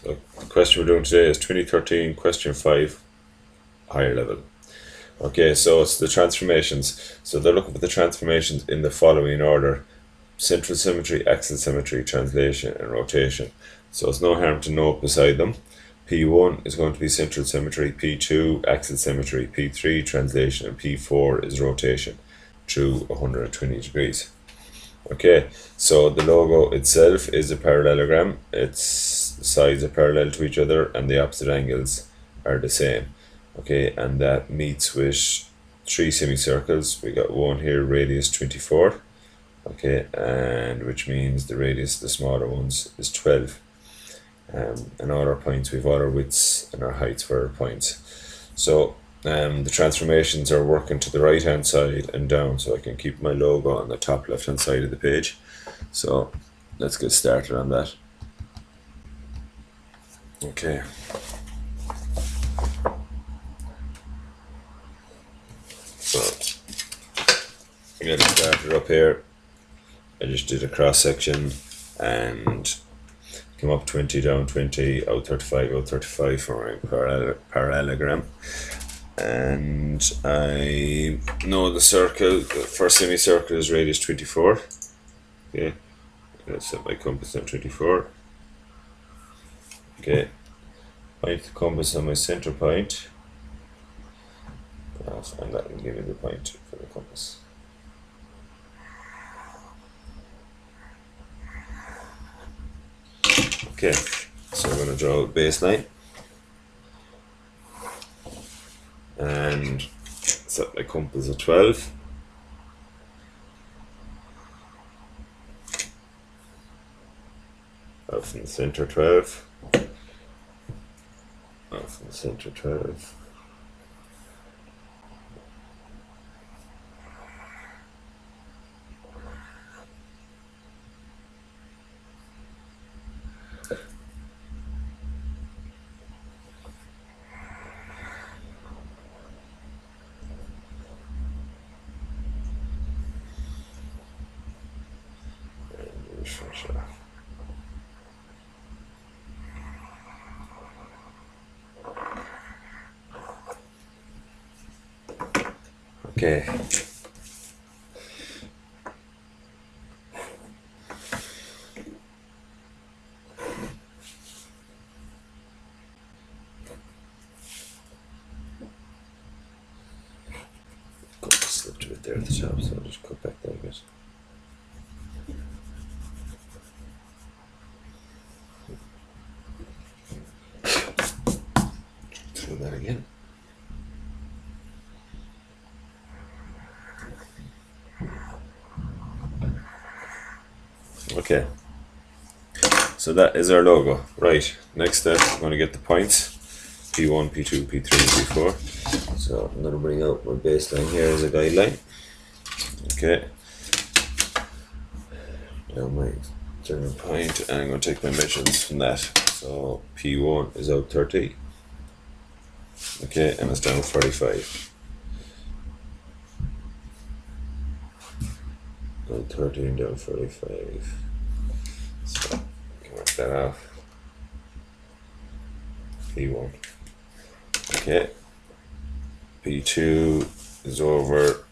So the question we're doing today is 2013 question 5, higher level. Okay, so it's the transformations. So they're looking for the transformations in the following order: central symmetry, axial symmetry, translation, and rotation. So it's no harm to note beside them. P1 is going to be central symmetry, P2 axial symmetry, P3 translation, and P4 is rotation through 120 degrees. Okay, so the logo itself is a parallelogram. Its sides are parallel to each other and the opposite angles are the same. Okay, and that meets with 3 semicircles. We got one here, radius 24. Okay, and which means the radius, the smaller ones, is 12. And all our points, we've all our widths and our heights for our points. So the transformations are working to the right hand side and down, so I can keep my logo on the top left hand side of the page. So let's get started on that. Okay. So I get it started up here. I just did a cross section and came up 20, down 20, out 35, out 35 for my parallelogram. And I know the circle, the first semicircle is radius 24. Okay, let's set my compass on 24. Okay, point the compass on my center point, and that will give me the point for the compass. Okay, so I'm going to draw a baseline and set my compass at 12. Out from the center 12. Out from the center 12. Okay. Slipped a bit there at the top, so I'll just cut back that a bit. Do that again. Okay, so that is our logo. Right, next step, I'm going to get the points. P1, P2, P3, P4. So I'm going to bring out my baseline here as a guideline. Okay. Now my general point, and I'm going to take my measurements from that. So P1 is out 30. Okay, and it's down 45. Out 30 and down 45. So I can work that out. P1. Okay. P2 is over.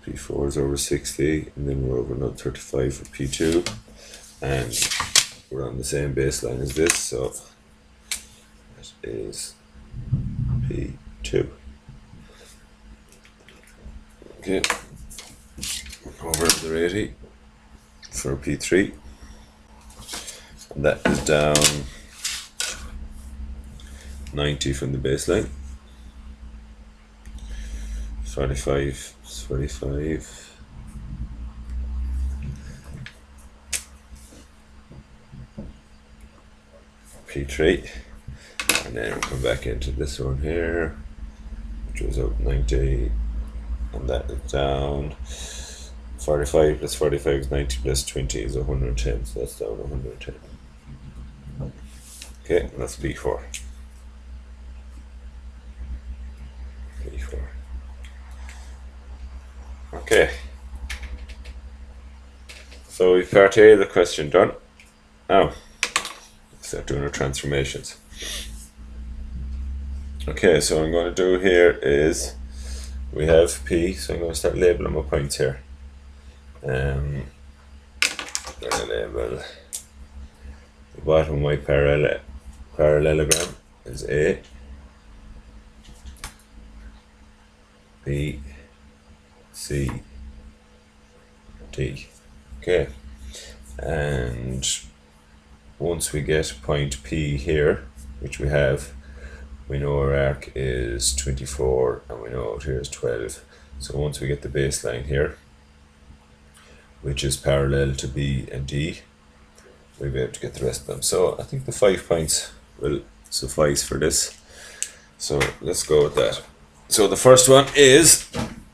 P4 is over 60, and then we're over another 35 for P2, and we're on the same baseline as this, so that is P2. Okay, over the 80 for P3, and that is down 90 from the baseline. 45, 45. P3, and then we'll come back into this one here, which was out 90, and that is down 45 plus 45 is 90 plus 20 is 110, so that's down 110. Okay, and that's P4. P4. Okay. So we've part A of the question done. Now, start doing our transformations. Okay, so what I'm going to do here is, we have P, so I'm going to start labeling my points here. I'm going to label the bottom of my parallelogram is A, B, C, D. Okay, and once we get point P here, which we have, we know our arc is 24 and we know out here is 12. So once we get the baseline here, which is parallel to B and D, we'll be able to get the rest of them. So I think the 5 points will suffice for this. So let's go with that. So the first one is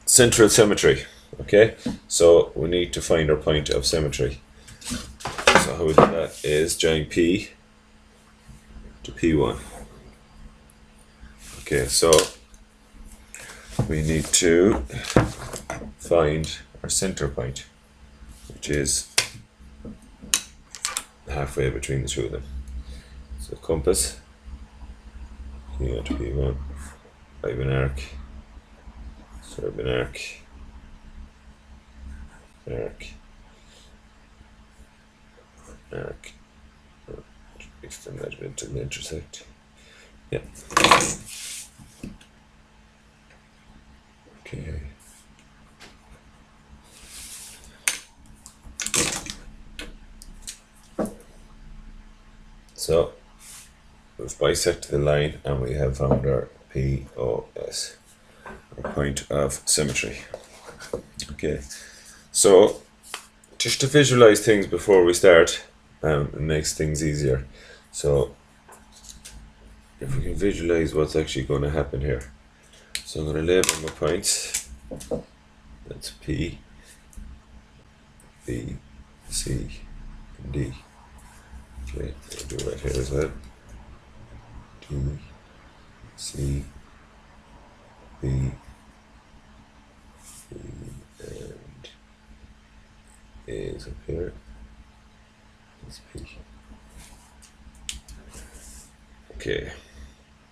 central symmetry. Okay, so we need to find our point of symmetry. So how we do that is join P to P1. Okay, so we need to find our center point, which is halfway between the two of them. So compass, P1 to P1, 5 an arc, serve an arc, arc, arc, extend that a bit to the intersect. Yeah. Okay. So we've bisected the line and we have found our POS, our point of symmetry. Okay, so just to visualize things before we start, it makes things easier. So if we can visualize what's actually going to happen here. So I'm going to label my points. That's P, B, C, and D. Okay, I'll do that here as well. D, C, B, C, and A is up here. That's P. Okay,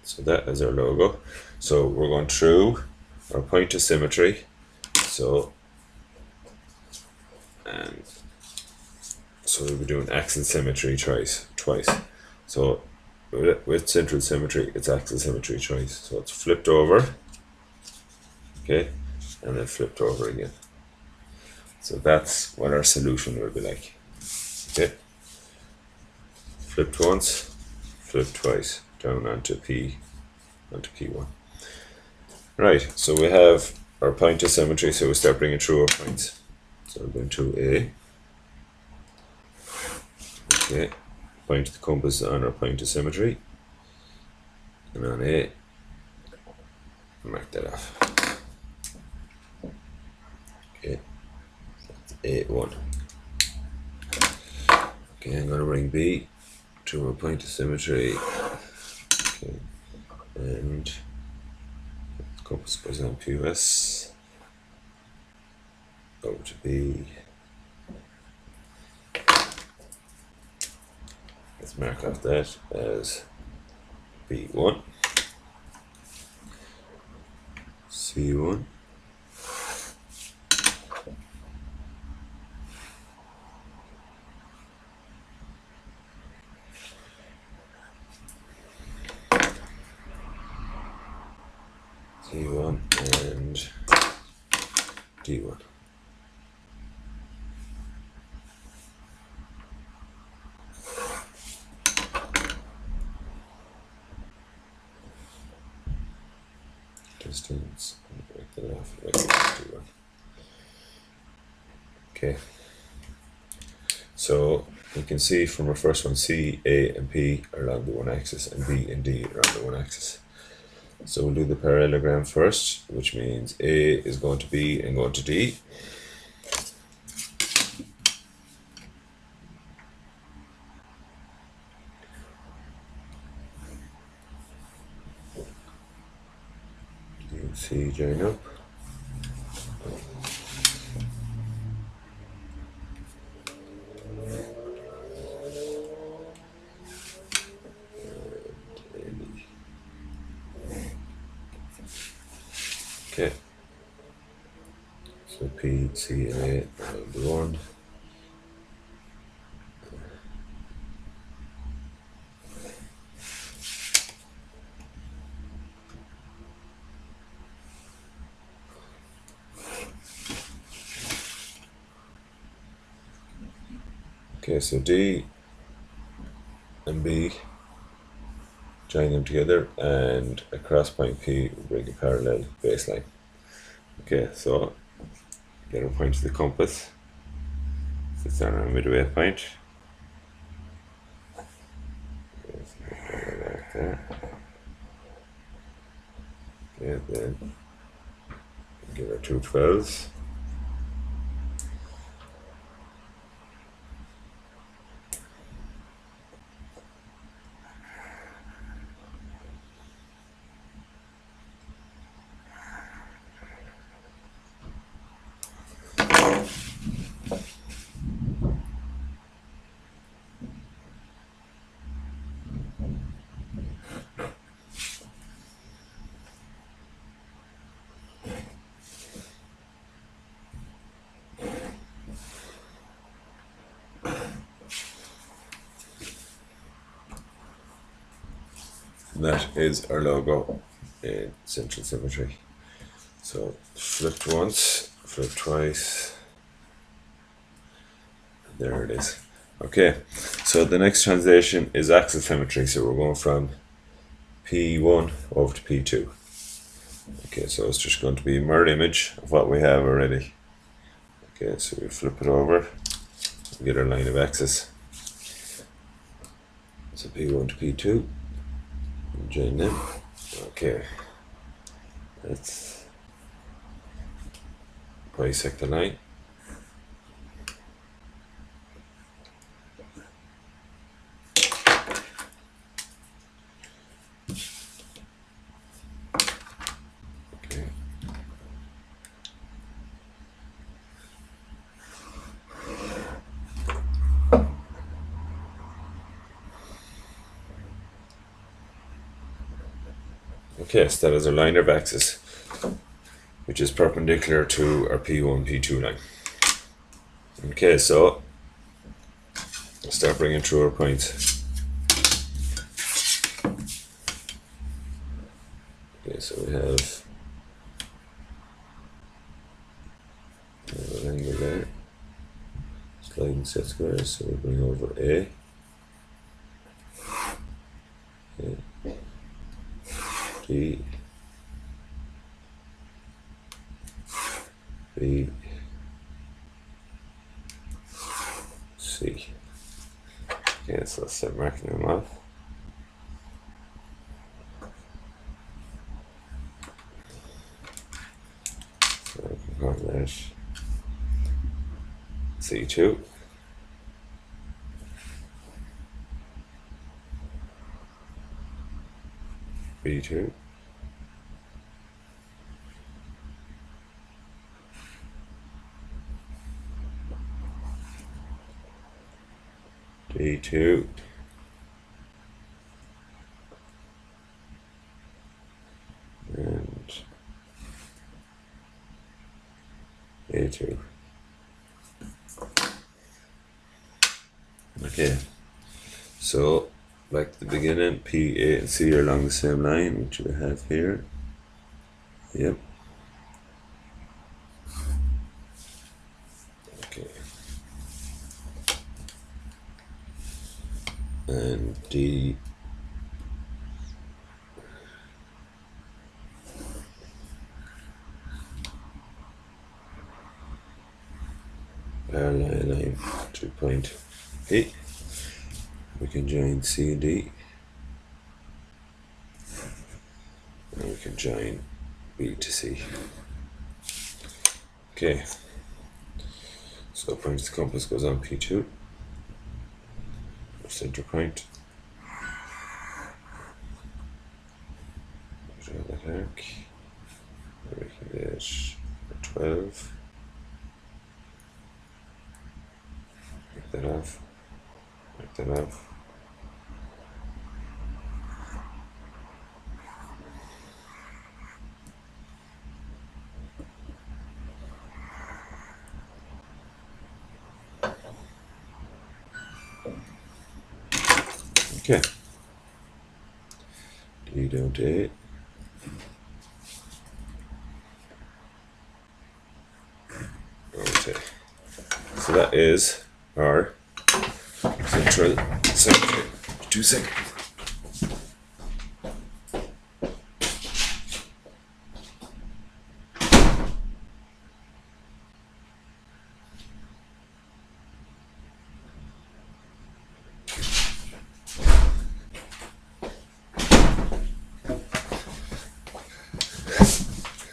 so that is our logo. So we're going through our point of symmetry. So we'll be doing axial symmetry twice. So with central symmetry, it's axial symmetry twice. So it's flipped over, okay, and then flipped over again. So that's what our solution will be like. Okay, flipped once, flipped twice, down onto P, onto P1. Right, so we have our point of symmetry, so we start bringing through our points. So we're going to A. Okay, point the compass on our point of symmetry. And on A, mark that off. Okay, that's A1. Okay, I'm going to bring B to our point of symmetry. Okay, and compass goes on POS, over to B. Let's mark off that as B1, C1, C1, and D1. Distance, break that off, D1. Okay, so you can see from our first one, C, A, and P are along the one axis, and B and D are on the one axis. So we'll do the parallelogram first, which means A is going to B and going to D. D and C join up. Okay. So P, C, and A will be 1. Okay, so D and B, join them together, and across point P, bring a parallel baseline. Okay, so get a point to the compass. Sits on our midway point. Okay, then give her 2 12s. And that is our logo in central symmetry. So flipped once, flipped twice. There it is. Okay, so the next translation is axle symmetry. So we're going from P1 over to P2. Okay, so it's just going to be a mirror image of what we have already. Okay, so we flip it over and get our line of axis. So P1 to P2, and join them. Okay, let's bisect the line. Okay. Okay, so that is our line of axis, which is perpendicular to our P1, P2 line. Okay, so let's start bringing through our points. Okay, so we have an angle there, sliding set squares, so we bring over A. Okay. D, B, C. Okay, so let's start marking them off. So we can call that C2. B2. D2. And A2. Okay, so back to the beginning, P, A, and C are along the same line, which we have here. Yep. Okay. And D, parallel line to point P. We can join C and D. And we can join B to C. Okay. So point to the compass goes on P2. Our center point. Draw that arc. And we can get 12. Make that off. Make that off. Okay. D down to A. Okay. So that is our central symmetry. 2 seconds.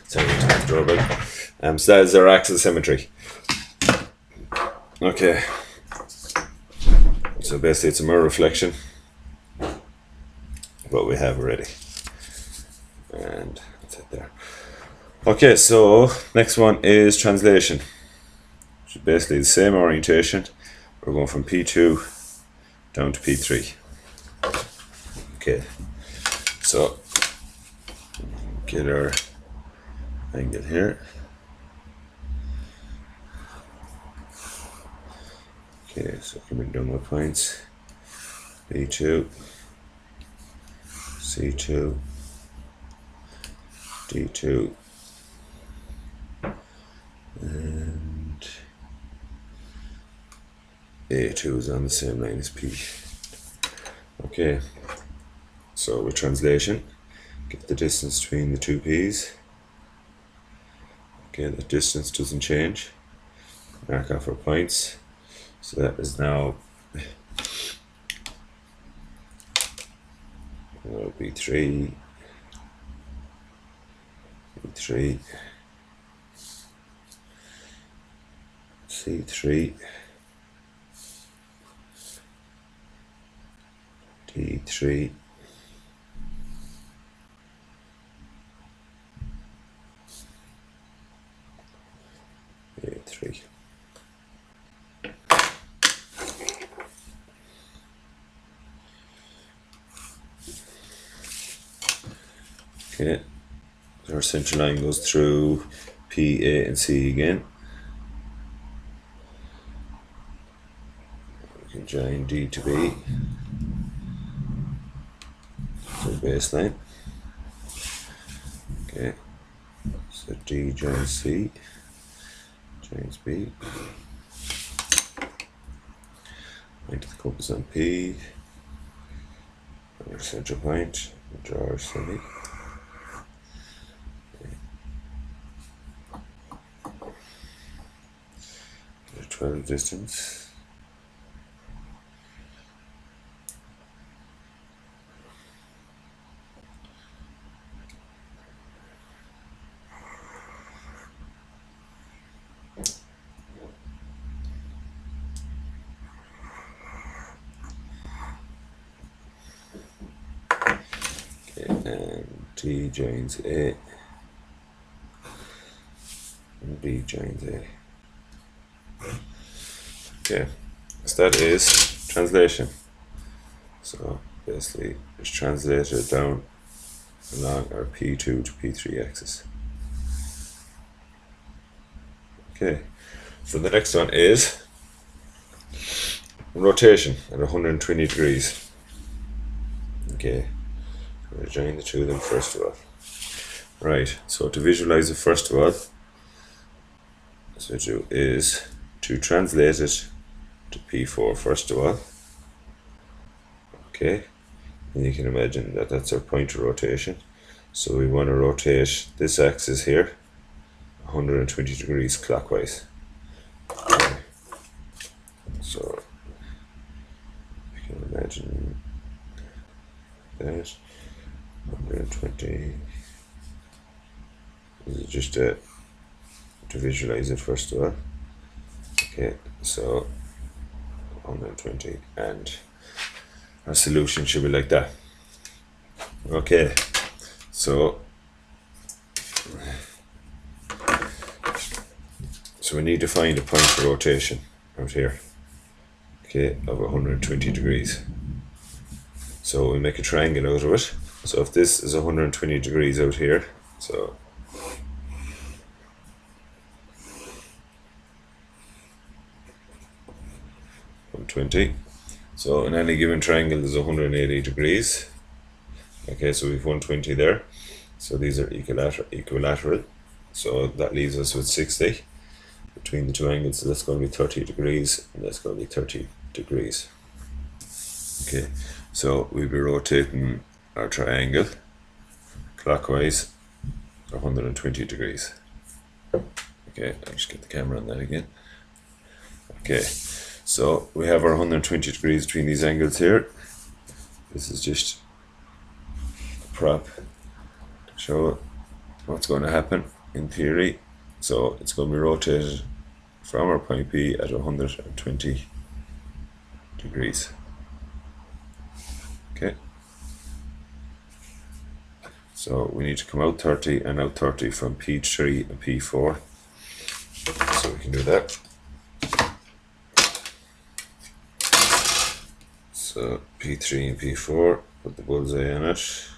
Sorry, doorbell. So that is our axial symmetry. Okay. So basically it's a mirror reflection. What we have already. And that's it there. Okay, so next one is translation. Which is basically the same orientation. We're going from P2 down to P3. Okay. So get our angle here. Okay, so I can bring down my points. B2, C2, D2, and A2 is on the same line as P. Okay, so with translation, get the distance between the two P's. Okay, the distance doesn't change. Mark off our points. So that is now B3, B3, C3, D3, A3. Okay, our central line goes through P, A, and C again. We can join D to B, so baseline. Okay, so D joins C, joins B. Point of the compass on P, and our central point, draw our semi. 12 distance. Okay, and D joins A, and B joins A. Okay, so that is translation. So basically it's translated down along our P2 to P3 axis. Okay, so the next one is rotation at 120 degrees. Okay, I'm going to join the two of them first of all. Right, so to visualize it first of all, what I do is to translate it to P4 first of all. Okay, and you can imagine that that's our point of rotation. So we want to rotate this axis here 120 degrees clockwise. Okay. So you can imagine that 120. This is just to visualize it first of all. Okay, so 120, and our solution should be like that. Okay, so we need to find a point of rotation out here, okay, of 120 degrees. So we make a triangle out of it. So if this is 120 degrees out here, so So in any given triangle there's 180 degrees. Okay, so we've 120 there. So these are equilateral. So that leaves us with 60 between the two angles. So that's going to be 30 degrees and that's going to be 30 degrees. Okay, so we'll be rotating our triangle clockwise 120 degrees. Okay, I'll just get the camera on that again. Okay, so we have our 120 degrees between these angles here. This is just a prop to show what's going to happen in theory. So it's going to be rotated from our point P at 120 degrees. Okay, so we need to come out 30 and out 30 from P3 and P4. So we can do that. So P3 and P4, put the bullseye on it.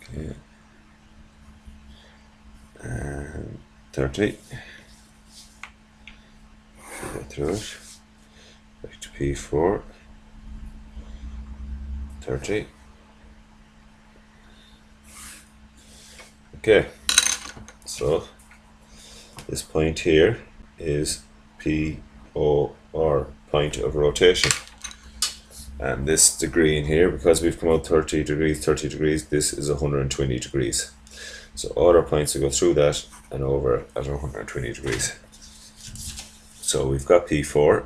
Okay. And 30. Get through it. Back to P4. 30. Okay. So this point here is POR, point of rotation. And this degree in here, because we've come out 30 degrees, this is 120 degrees. So all our points will go through that and over at 120 degrees. So we've got P4.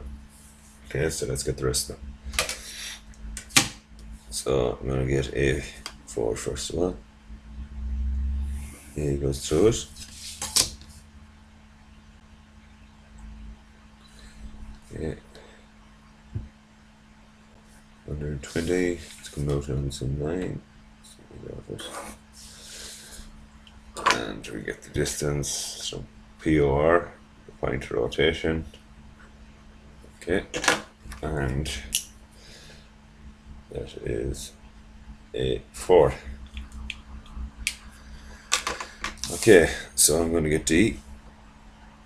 Okay, so let's get the rest of them. So I'm going to get A4 first of all. A goes through it. Okay. 120, it's coming out on some line. And we get the distance from POR, the point of rotation. Okay, and that is A4. Okay, so I'm going to get D.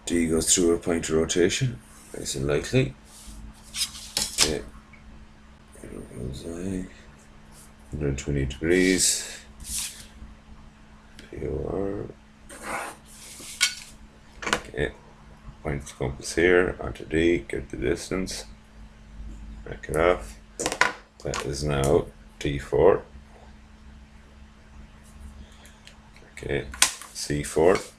D goes through a point of rotation, nice and lightly. Okay, there goes I. 120 degrees. POR. Okay, point the compass here onto D, get the distance, break it off. That is now D4. Okay, C4.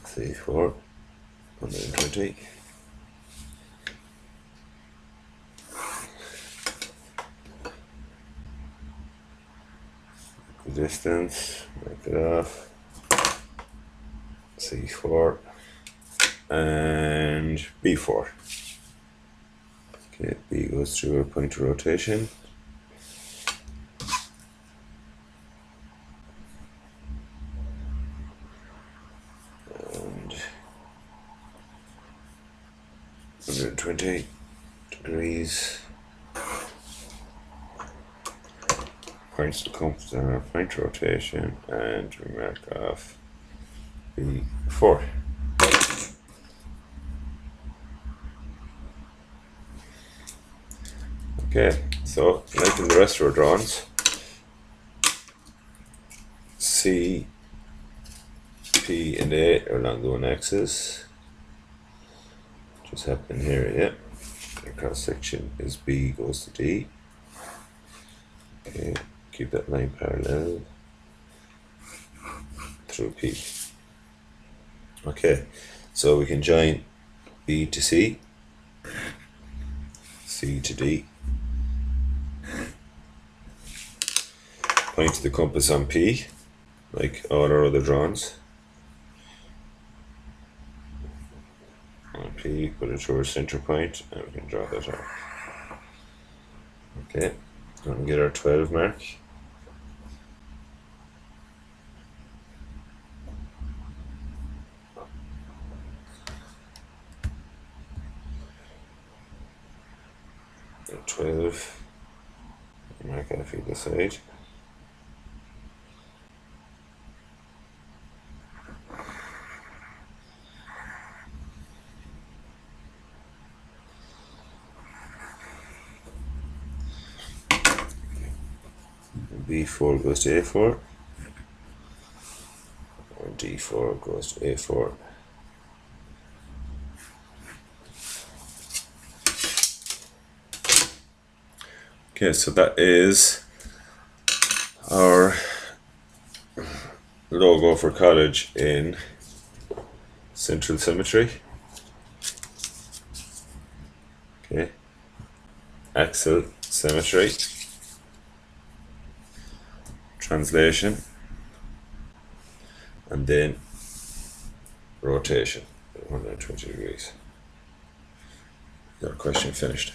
C4, 120. The distance, break it off. C4 and B4. Okay, B goes through a point of rotation. And 120 degrees. Points the compass on our point rotation and we mark off B4. Okay, so like in the rest of our drawings, C, P and A are along the one axis. Just happening here, yeah. The cross section is B goes to D. Okay, keep that line parallel through P. Okay, so we can join B to C, C to D. Point the compass on P, like all our other drawings. On P, put it through our center point, and we can draw that out. Okay, going to get our 12 mark. 12. Mark off either side. B4 goes to A4, or D4 goes to A4. Okay, so that is our logo for college in central symmetry. Okay, axial symmetry, translation, and then rotation 120 degrees. Your question finished.